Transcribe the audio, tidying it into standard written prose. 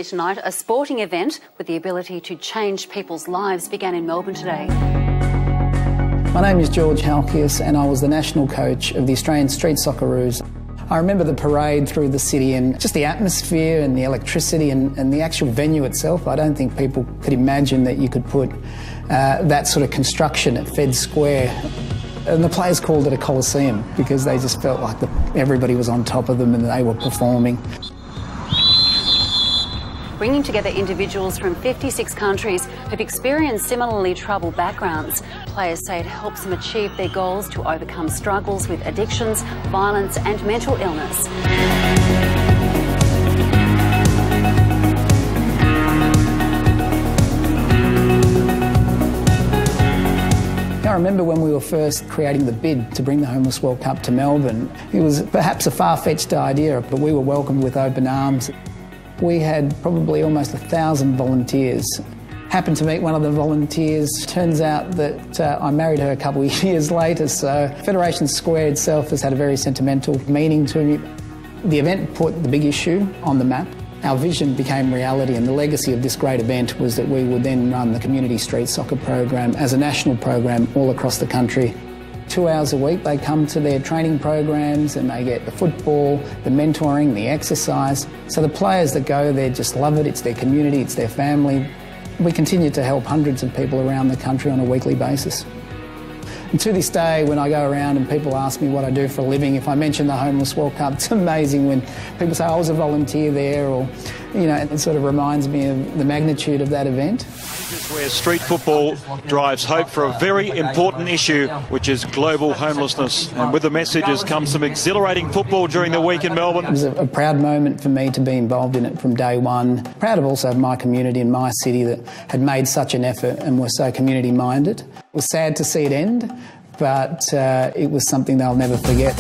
finally tonight, a sporting event with the ability to change people's lives began in Melbourne today. My name is George Halkias and I was the national coach of the Australian Street Socceroos. I remember the parade through the city and just the atmosphere and the electricity and the actual venue itself. I don't think people could imagine that you could put that sort of construction at Fed Square. And the players called it a coliseum because they just felt like everybody was on top of them and they were performing. Bringing together individuals from 56 countries who've experienced similarly troubled backgrounds. Players say it helps them achieve their goals to overcome struggles with addictions, violence and mental illness. I remember when we were first creating the bid to bring the Homeless World Cup to Melbourne. It was perhaps a far-fetched idea, but we were welcomed with open arms. We had probably almost 1,000 volunteers. Happened to meet one of the volunteers. Turns out that I married her a couple of years later, so Federation Square itself has had a very sentimental meaning to me. The event put the Big Issue on the map. Our vision became reality, and the legacy of this great event was that we would then run the community street soccer program as a national program all across the country. 2 hours a week they come to their training programs and they get the football, the mentoring, the exercise. So the players that go there just love it. It's their community, it's their family. We continue to help hundreds of people around the country on a weekly basis. And to this day, when I go around and people ask me what I do for a living, if I mention the Homeless World Cup, it's amazing when people say I was a volunteer there, or, you know, it sort of reminds me of the magnitude of that event. This is where street football drives hope for a very important issue, which is global homelessness. And with the messages comes some exhilarating football during the week in Melbourne. It was a proud moment for me to be involved in it from day one. Proud of also my community and my city that had made such an effort and were so community-minded. It was sad to see it end, but it was something they'll never forget.